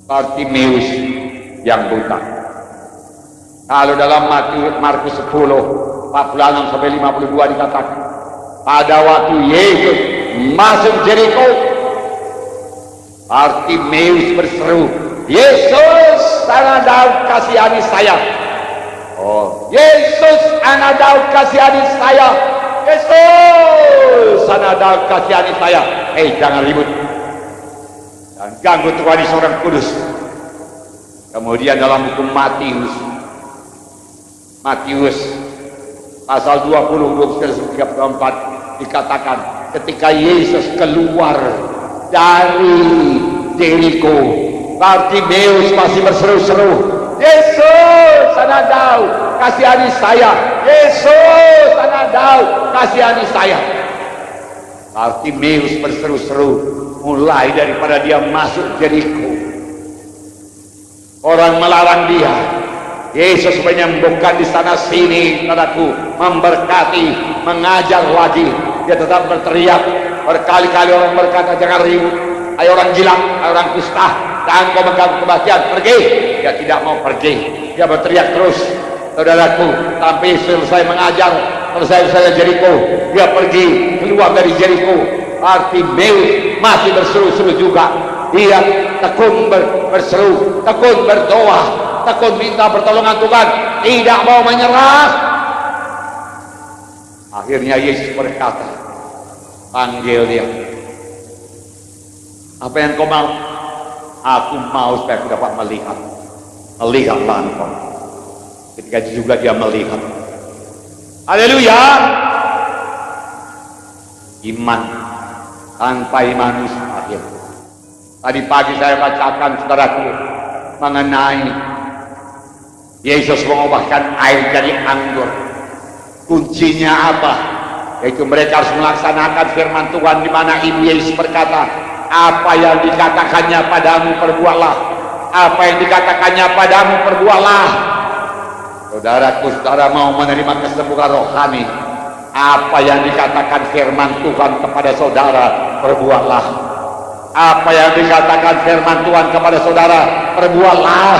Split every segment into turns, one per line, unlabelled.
Bartimeus yang buta. Kalau dalam Markus 10 46 sampai 52 dikatakan, pada waktu Yesus masuk Jericho, Bartimeus berseru, "Yesus, anak Daud, kasihani saya." Oh, "Yesus, anak Daud, kasihani saya. Yesus, anak Daud, kasihani saya." Jangan ribut dan ganggu Tuhan seorang kudus. Kemudian dalam hukum Matius pasal 20 34 dikatakan, ketika Yesus keluar dari Jericho, Bartimeus masih berseru-seru, "Yesus, anak Daud, kasihani saya. Yesus, anak Daud, kasihani saya." Bartimeus berseru-seru mulai daripada dia masuk Jericho. Orang melarang dia. Yesus menyembuhkan di sana sini, saudaraku, memberkati, mengajar lagi. Dia tetap berteriak. Berkali-kali orang berkata, "Jangan ribut. Ayo orang gila, ayo orang kusta, jangan kau mengganggu kebaktian, pergi." Dia tidak mau pergi. Dia berteriak terus, saudaraku, sampai selesai mengajar, selesai Jericho. Dia pergi keluar dari Jericho. Bartimeus masih berseru-seru juga. Dia tekun berseru, tekun berdoa, tekun minta pertolongan Tuhan, tidak mau menyerah. Akhirnya Yesus berkata, panggil dia. "Apa yang kau mau?" "Aku mau supaya aku dapat melihat." "Melihatlah engkau." Ketika itu juga dia melihat. Haleluya. Iman tanpa iman mustahil. Tadi pagi saya bacakan, saudaraku, mengenai Yesus mengubahkan air jadi anggur. Kuncinya apa? Yaitu mereka harus melaksanakan firman Tuhan, di mana Ibu Yesus berkata, "Apa yang dikatakannya padamu perbuatlah. Apa yang dikatakannya padamu perbuatlah." Saudaraku, saudara mau menerima kesembuhan rohani, apa yang dikatakan firman Tuhan kepada saudara, perbuatlah. Apa yang dikatakan firman Tuhan kepada saudara, perbuatlah.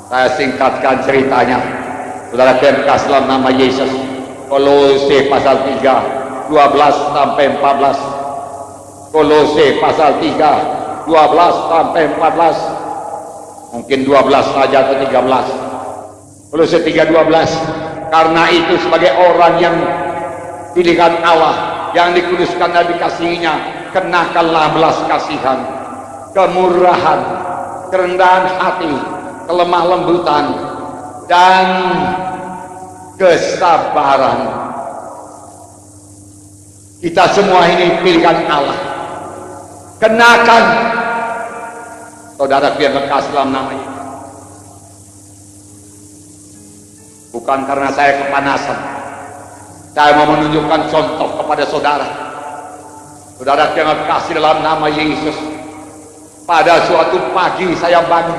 Saya singkatkan ceritanya. Saudara kasih dalam nama Yesus. Kolose pasal 3 12 sampai 14. Kolose pasal 3 12 sampai 14. Mungkin 12 saja atau 13. Kolose 3:12. Karena itu sebagai orang yang dilihat Allah, yang dikuduskan dan dikasihinya, kenakanlah belas kasihan, kemurahan, kerendahan hati, kelemah lembutan, dan kesabaran. Kita semua ini pilihan Allah. Kenakan, saudara yang kekasih dalam namanya. Bukan karena saya kepanasan, saya mau menunjukkan contoh kepada saudara. Saudara yang kekasih dalam nama Yesus. Pada suatu pagi saya bangun,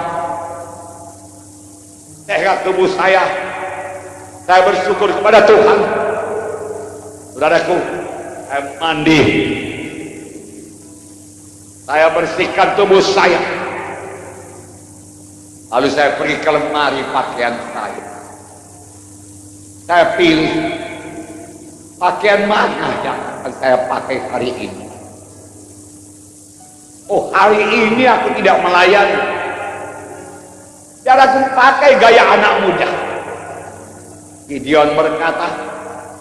sehat tubuh saya bersyukur kepada Tuhan. Saudaraku, saya mandi, saya bersihkan tubuh saya, lalu saya pergi ke lemari pakaian saya pilih pakaian mana yang akan saya pakai hari ini. Oh, hari ini aku tidak melayani, cara aku pakai gaya anak muda. Gideon berkata,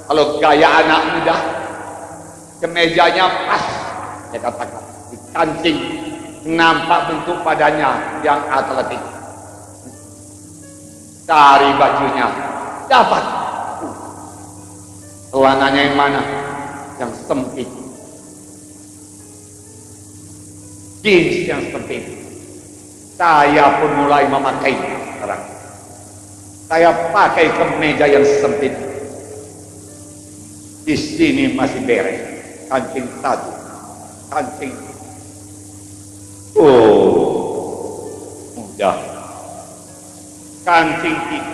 kalau gaya anak muda, kemejanya pas, saya katakan, dikancing, nampak bentuk badannya yang atletik. Cari bajunya, dapat. Celananya yang mana? Yang sempit. Jeans yang sempit. Saya pun mulai memakai sekarang. Saya pakai kemeja yang sempit. Di sini masih beres. Kancing satu, kancing. Mudah. Kancing tiga,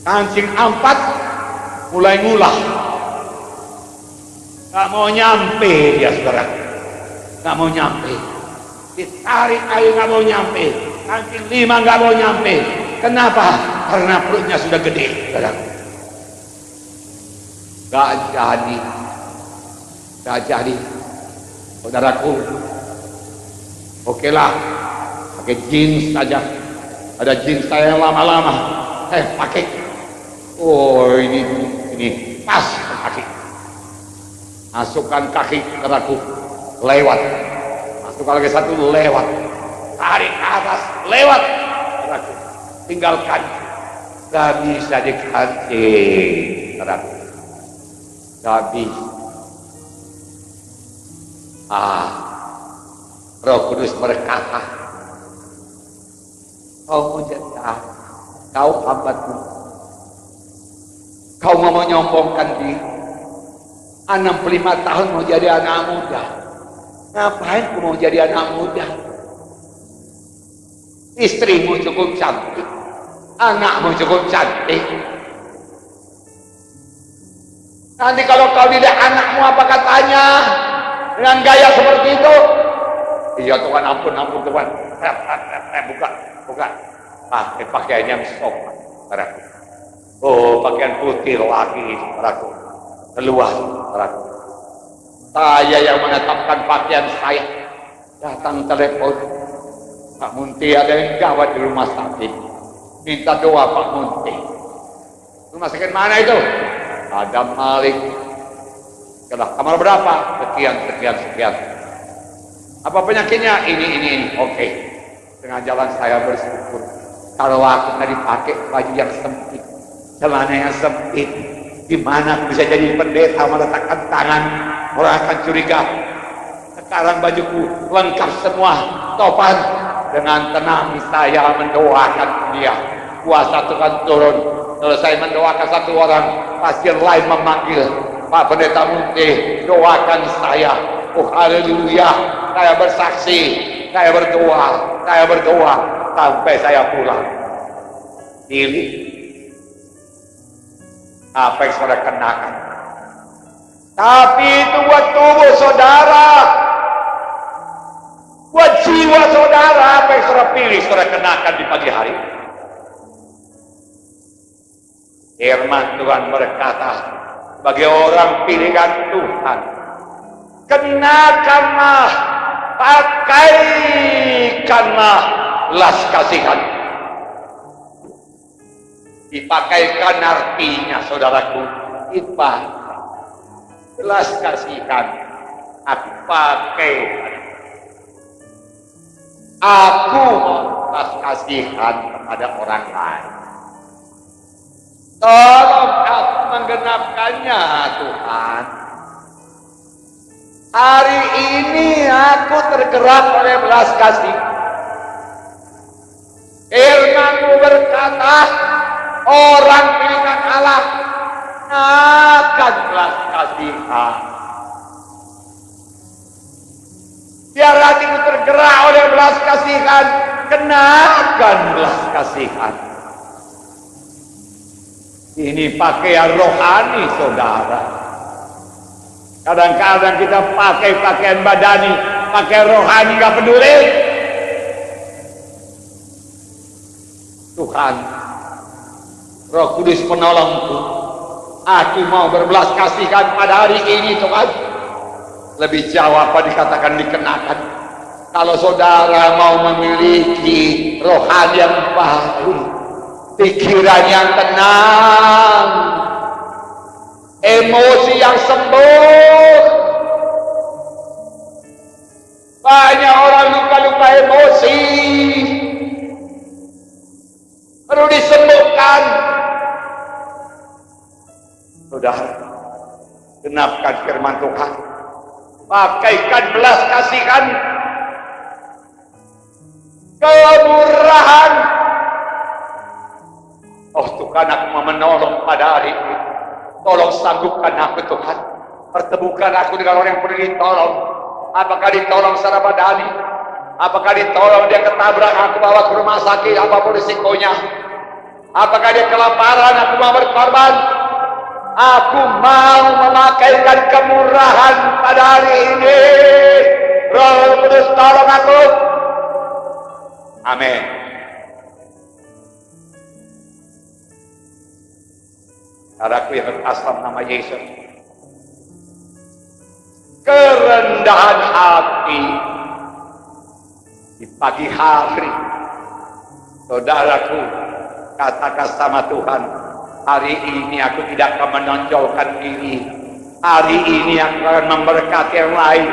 kancing 4. Mulai ngulah, gak mau nyampe dia, saudara, gak mau nyampe. Ditarik air nggak mau nyampe, kaki 5 nggak mau nyampe. Kenapa? Karena perutnya sudah gede. Gak jadi, saudaraku. Oke lah, pakai jeans saja. Ada jeans saya yang lama-lama, pakai. Oh ini pas kaki. Masukkan kaki ke raku, lewat. Masukkan lagi satu, lewat. Tarik ke atas, lewat. Raku, tinggalkan. Gak bisa dikancing, raku. Gak bisa. Roh Kudus berkata, kau menjadi apa? Kau hambaku. Kau mau menyombongkan diri. 65 tahun mau jadi anak muda. Ngapain kau mau jadi anak muda? Istrimu cukup cantik, anakmu cukup cantik. Nanti kalau kau tidak anakmu apa katanya? Dengan gaya seperti itu? Iya Tuhan, ampun Tuhan. Buka. Pakai pakaian yang sopan, saudaraku. Oh, pakaian putih lagi, saudaraku. Keluar, saudaraku. Saya yang menetapkan pakaian saya. Datang telepon, Pak Munti ada yang gawat di rumah sakit. Minta doa Pak Munti. Rumah sakit mana itu? Ada Malik. Kamar berapa? Sekian. Apa penyakitnya? Ini. Oke. Tengah jalan saya bersyukur. Kalau aku tadi pakai baju yang sempit, celana yang sempit, gimana aku bisa jadi pendeta meletakkan tangan? Orang akan curiga. Sekarang bajuku lengkap semua, topan. Dengan tenang saya mendoakan dia. Kuasa Tuhan turun. Selesai mendoakan satu orang, pasien lain memanggil, Pak Pendeta Munti, doakan saya. Oh haleluya, saya bersaksi, saya berdoa sampai saya pulang. Pilih apa yang saudara kenakan. Tapi itu buat tubuh saudara, buat jiwa saudara. Apa yang saudara pilih, saudara kenakan di pagi hari. Firman Tuhan berkata, bagi orang pilihan Tuhan, kenakanlah, pakaikanlah belas kasihan. Dipakaikan artinya, saudaraku, dipakai belas kasihan. Aku pakai, aku belas kasihan kepada orang lain. Tolong aku menggenapkannya, Tuhan. Hari ini aku tergerak oleh belas kasih. Firman-Mu berkata, orang pilihan Allah akan belas kasihan. Biar hatimu tergerak oleh belas kasihan, kenakan belas kasihan. Ini pakaian rohani, saudara. Kadang-kadang kita pakai pakaian badani, pakai rohani gak peduli. Tuhan, Roh Kudus penolongku, aku mau berbelas kasihan pada hari ini, Tuhan. Lebih jauh apa dikatakan dikenakan. Kalau saudara mau memiliki rohani yang baru, pikiran yang tenang, emosi yang sembuh. Banyak orang luka-luka emosi, perlu disembuhkan. Sudah, genapkan firman Tuhan. Pakaikan belas kasihan, kemurahan. Oh Tuhan, aku mau menolong pada hari ini. Tolong sanggupkan aku, Tuhan. Pertemukan aku dengan orang yang perlu ditolong. Apakah ditolong secara badani? Apakah ditolong dia ketabrak, aku bawa ke rumah sakit, apapun risikonya. Apakah dia kelaparan, aku mau berkorban. Aku mau memakaikan kemurahan pada hari ini. Roh Kudus tolong aku. Amin. Saudaraku yang berasal nama Yesus, kerendahan hati di pagi hari, saudaraku, katakan sama Tuhan, hari ini aku tidak akan menonjolkan diri, hari ini aku akan memberkati yang lain,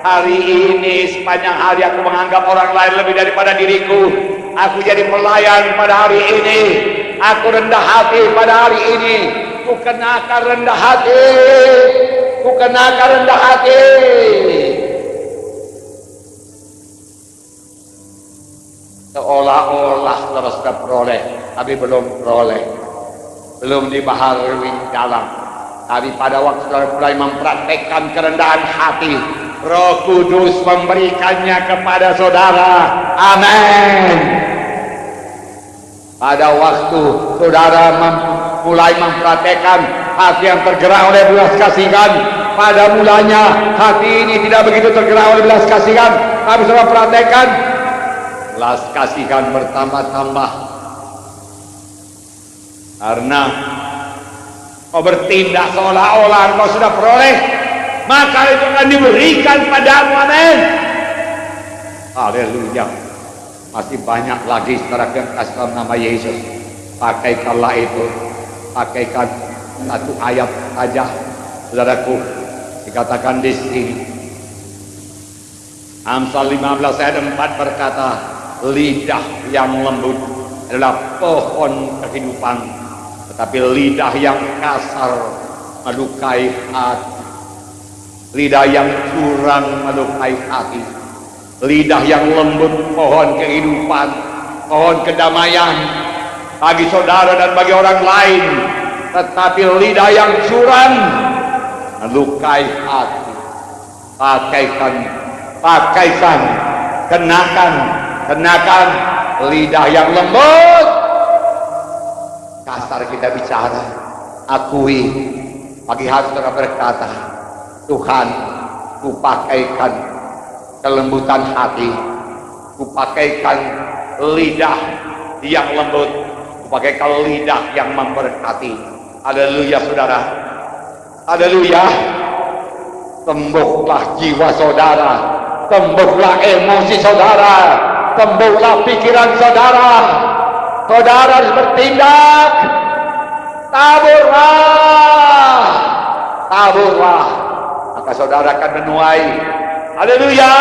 hari ini sepanjang hari aku menganggap orang lain lebih daripada diriku, aku jadi pelayan pada hari ini, aku rendah hati pada hari ini, ku kenakan rendah hati, ku kenakan rendah hati. Seolah-olah saudara sudah peroleh, tapi belum peroleh, belum dibaharui dalam. Tapi pada waktu saudara mulai mempraktekkan kerendahan hati, Roh Kudus memberikannya kepada saudara. Amin. Pada waktu saudara mulai mempraktekkan hati yang tergerak oleh belas kasihan, pada mulanya hati ini tidak begitu tergerak oleh belas kasihan, tapi saudara praktekkan, belas kasihan bertambah-tambah. Karena kau bertindak seolah-olah kau sudah peroleh, maka itu akan diberikan padamu. Amin. Haleluya. Masih banyak lagi saudara yang kasih dalam nama Yesus. Pakaikanlah itu, pakaikan satu ayat saja, saudaraku, dikatakan di sini. Amsal 15 ayat 4 berkata, lidah yang lembut adalah pohon kehidupan, tetapi lidah yang kasar melukai hati. Lidah yang curang melukai hati. Lidah yang lembut pohon kehidupan, pohon kedamaian bagi saudara dan bagi orang lain, tetapi lidah yang curang melukai hati. Pakaikan, kenakan lidah yang lembut. Kasar kita bicara, akui. Pagi hari saudara berkata, Tuhan, ku pakaikan kelembutan hati, ku pakaikan lidah yang lembut, ku pakaikan lidah yang memberkati. Haleluya saudara, haleluya. Tembuklah jiwa saudara, tembuklah emosi saudara, tembuklah pikiran saudara. Saudara harus bertindak. Taburlah, maka saudara akan menuai. Haleluya.